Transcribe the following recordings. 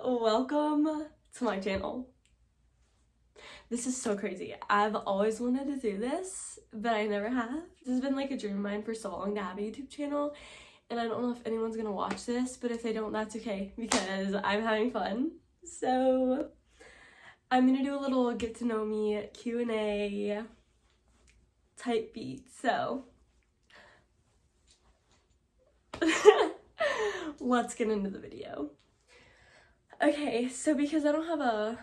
Welcome to my channel. This is so crazy. I've always wanted to do this, but I never have. This has been like a dream of mine for so long to have a YouTube channel, and I don't know if anyone's gonna watch this, but if they don't, that's okay because I'm having fun. So I'm gonna do a little get to know me Q&A type beat. So let's get into the video. Okay, so because I don't have a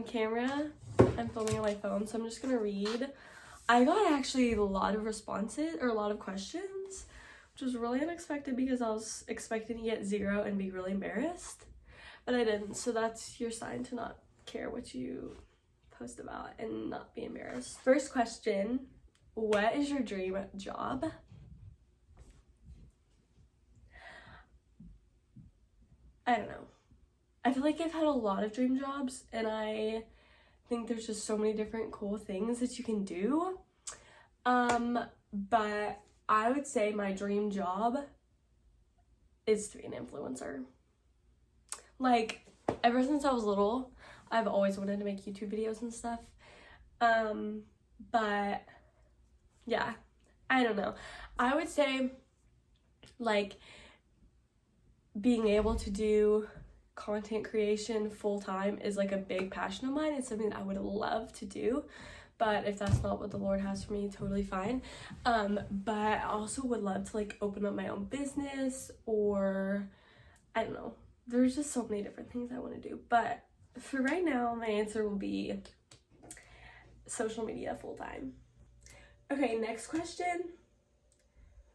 camera, I'm filming on my phone, so I'm just gonna read. I got actually a lot of responses, or a lot of questions, which was really unexpected because I was expecting to get 0 and be really embarrassed, but I didn't, so that's your sign to not care what you post about and not be embarrassed. First question, what is your dream job? I don't know. I feel like I've had a lot of dream jobs, and I think there's just so many different cool things that you can do. But I would say my dream job is to be an influencer. Like, ever since I was little, I've always wanted to make YouTube videos and stuff. But yeah, I don't know. I would say, like, being able to do content creation full-time is like a big passion of mine. It's something that I would love to do, but if that's not what the Lord has for me, totally fine. But I also would love to like open up my own business, or I don't know, there's just so many different things I want to do, but for right now my answer will be social media full-time. Okay, next question,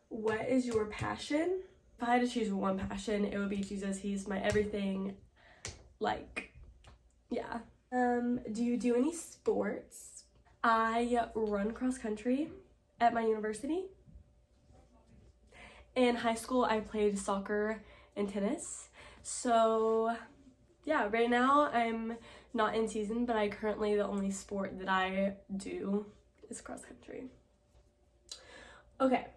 what is your passion? If I had to choose one passion, it would be Jesus. He's my everything. Like, yeah. Do you do any sports? I run cross country at my university. In high school, I played soccer and tennis. So, yeah, right now I'm not in season, but the only sport that I do is cross country. Okay,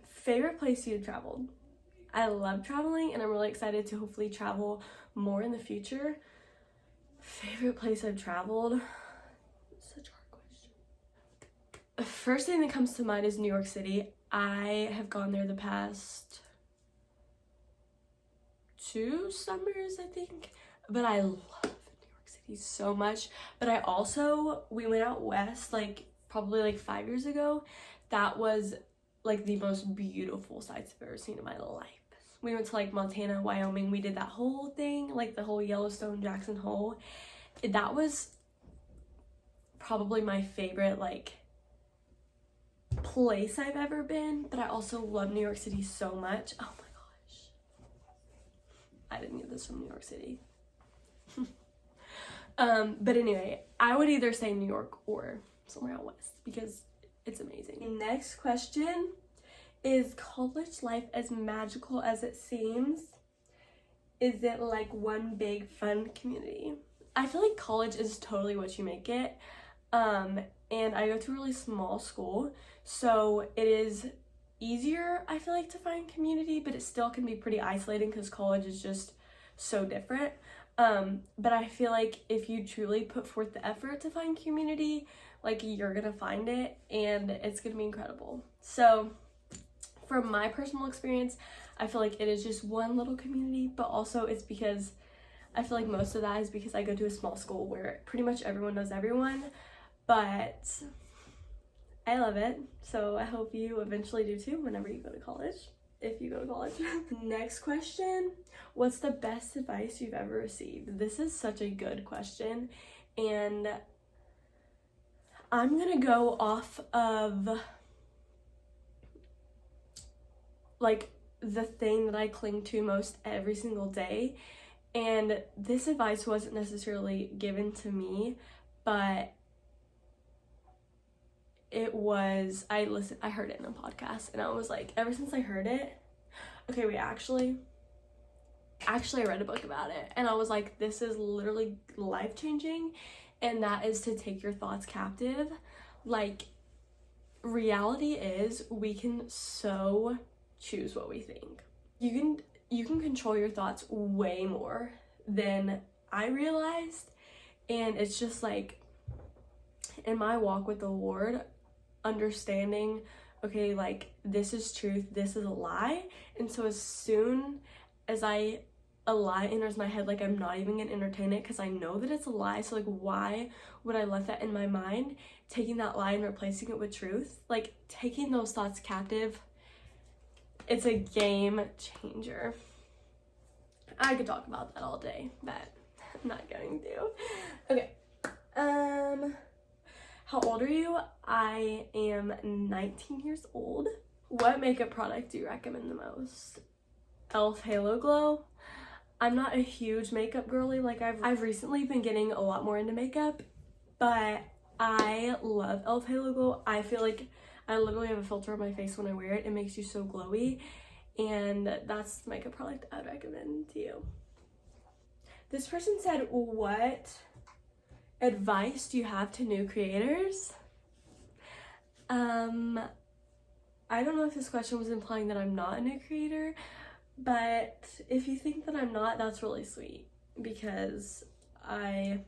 favorite place you've traveled? I love traveling, and I'm really excited to hopefully travel more in the future. Favorite place I've traveled? Such a hard question. The first thing that comes to mind is New York City. I have gone there the past 2 summers, I think. But I love New York City so much. But we went out west, like, probably like 5 years ago. That was like the most beautiful sights I've ever seen in my life. We went to like Montana, Wyoming. We did that whole thing, like the whole Yellowstone, Jackson Hole. That was probably my favorite like place I've ever been, but I also love New York City so much. Oh my gosh. I didn't get this from New York City. But anyway, I would either say New York or somewhere out west because it's amazing. Next question. Is college life as magical as it seems? Is it like one big fun community? I feel like college is totally what you make it. And I go to a really small school, so it is easier, I feel like, to find community, but it still can be pretty isolating because college is just so different. But I feel like if you truly put forth the effort to find community, like, you're gonna find it, and it's gonna be incredible. So from my personal experience, I feel like it is just one little community, but also it's because I feel like most of that is because I go to a small school where pretty much everyone knows everyone, but I love it. So I hope you eventually do too whenever you go to college, if you go to college. Next question, what's the best advice you've ever received? This is such a good question, and I'm gonna go off of like the thing that I cling to most every single day. And this advice wasn't necessarily given to me, but it was, I heard it in a podcast, and I was like, ever since I heard it, okay, wait, actually I read a book about it, and I was like, this is literally life-changing, and that is to take your thoughts captive. Like, reality is we can so choose what we think. You you can control your thoughts way more than I realized. And it's just like, in my walk with the Lord, understanding, okay, like, this is truth, this is a lie. And so as soon as a lie enters my head, like, I'm not even gonna entertain it because I know that it's a lie. So like, why would I let that in my mind? Taking that lie and replacing it with truth, like taking those thoughts captive, it's a game changer. I could talk about that all day, but I'm not going to. Okay. How old are you? I am 19 years old. What makeup product do you recommend the most? e.l.f. Halo Glow. I'm not a huge makeup girly. Like, I've recently been getting a lot more into makeup, but I love e.l.f. Halo Glow. I feel like I literally have a filter on my face when I wear it. It makes you so glowy, and that's the makeup product I'd recommend to you. This person said, what advice do you have to new creators? I don't know if this question was implying that I'm not a new creator, but if you think that I'm not, that's really sweet, because I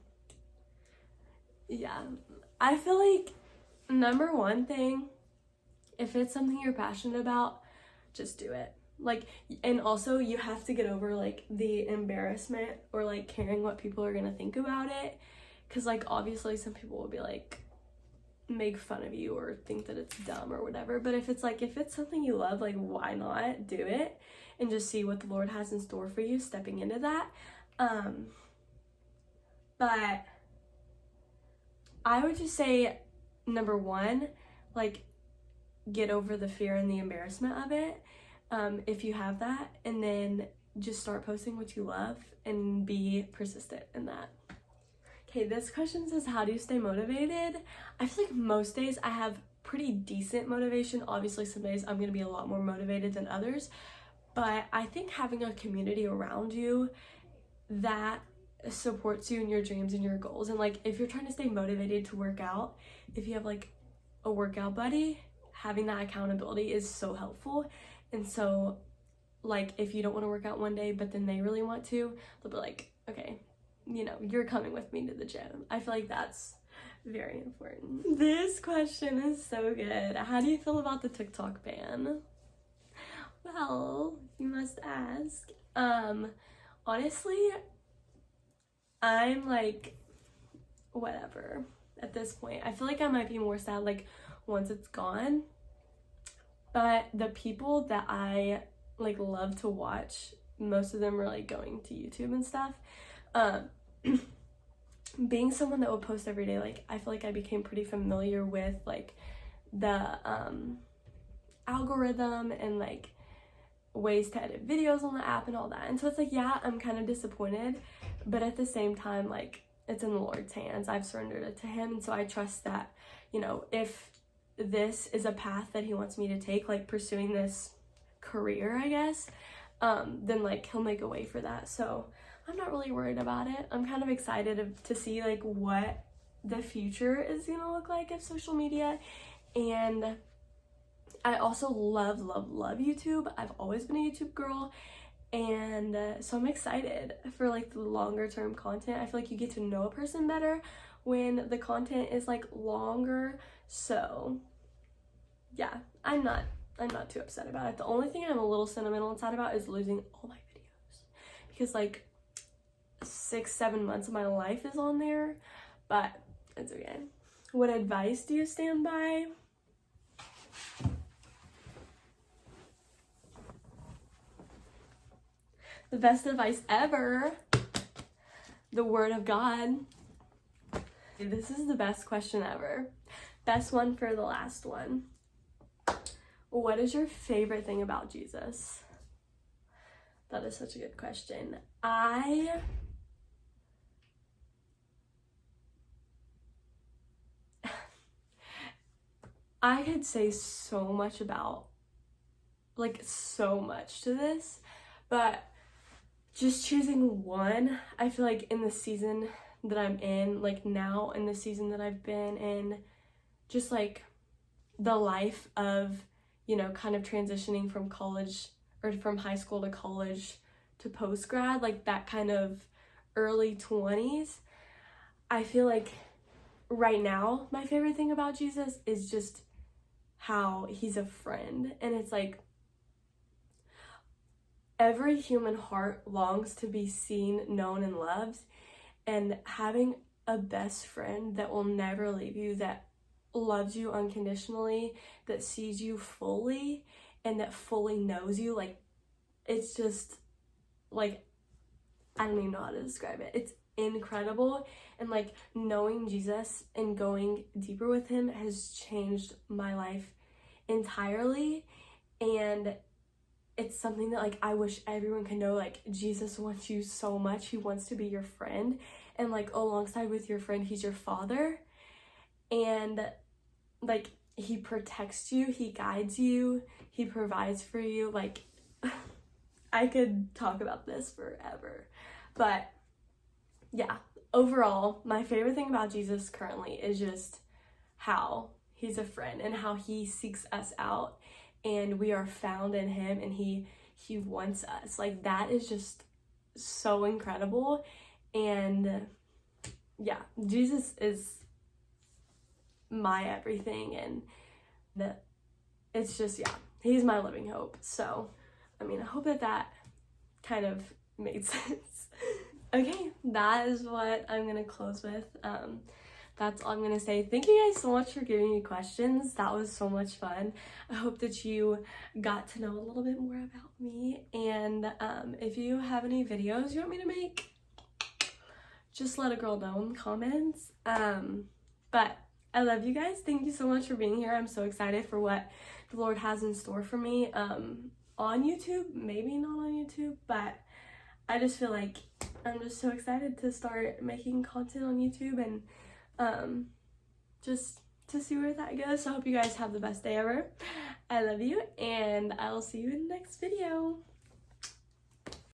feel like, number one thing, if it's something you're passionate about, just do it. Like, and also you have to get over like the embarrassment or like caring what people are gonna think about it, because like obviously some people will be like, make fun of you or think that it's dumb or whatever. But if it's something you love, like, why not do it and just see what the Lord has in store for you stepping into that. But I would just say, number one, like, get over the fear and the embarrassment of it, if you have that, and then just start posting what you love and be persistent in that. Okay, this question says, how do you stay motivated? I feel like most days I have pretty decent motivation. Obviously, some days I'm going to be a lot more motivated than others, but I think having a community around you that supports you in your dreams and your goals, and like, if you're trying to stay motivated to work out, if you have like a workout buddy, having that accountability is so helpful. And so, like, if you don't want to work out one day, but then they really want to, they'll be like, okay, you know, you're coming with me to the gym. I feel like that's very important. This question is so good. How do you feel about the TikTok ban? Well, you must ask. Honestly, I'm like, whatever at this point. I feel like I might be more sad like once it's gone. But the people that I like love to watch, most of them are like going to YouTube and stuff. Being someone that will post every day, like, I feel like I became pretty familiar with like the algorithm and like ways to edit videos on the app and all that. And so it's like, yeah, I'm kind of disappointed, but at the same time, like, it's in the Lord's hands. I've surrendered it to him, and so I trust that, you know, if this is a path that he wants me to take, like pursuing this career, I guess, then like he'll make a way for that. So I'm not really worried about it. I'm kind of excited to see like what the future is gonna look like of social media. And I also love YouTube. I've always been a YouTube girl, and so I'm excited for like the longer term content. I feel like you get to know a person better when the content is like longer. So yeah, I'm not too upset about it. The only thing I'm a little sentimental and sad about is losing all my videos, because like 6-7 months of my life is on there, but it's okay. What advice do you stand by? The best advice ever, the Word of God. This is the best question ever. Best one for the last one. What is your favorite thing about Jesus? That is such a good question. I could say so much about, like, so much to this, but just choosing one, I feel like in the season that I'm in, like now in the season that I've been in, just like the life of, you know, kind of transitioning from college or from high school to college to post grad, like that kind of early 20s, I feel like right now my favorite thing about Jesus is just how he's a friend. And it's like every human heart longs to be seen, known, and loved, and having a best friend that will never leave you, that loves you unconditionally, that sees you fully, and that fully knows you, like, it's just, like, I don't even know how to describe it. It's incredible. And like knowing Jesus and going deeper with him has changed my life entirely. And it's something that like I wish everyone could know. Like, Jesus wants you so much. He wants to be your friend, and like alongside with your friend, he's your father, and like he protects you, he guides you, he provides for you. Like I could talk about this forever. But yeah, overall, my favorite thing about Jesus currently is just how he's a friend and how he seeks us out and we are found in him, and he wants us. Like, that is just so incredible. And yeah, Jesus is my everything, and it's just, yeah, he's my living hope. So I mean, I hope that kind of made sense. Okay, that is what I'm gonna close with. That's all I'm gonna say. Thank you guys so much for giving me questions. That was so much fun. I hope that you got to know a little bit more about me. And if you have any videos you want me to make, just let a girl know in the comments. But I love you guys. Thank you so much for being here. I'm so excited for what the Lord has in store for me on YouTube. Maybe not on YouTube, but I just feel like I'm just so excited to start making content on YouTube, and just to see where that goes. So I hope you guys have the best day ever. I love you, and I'll see you in the next video.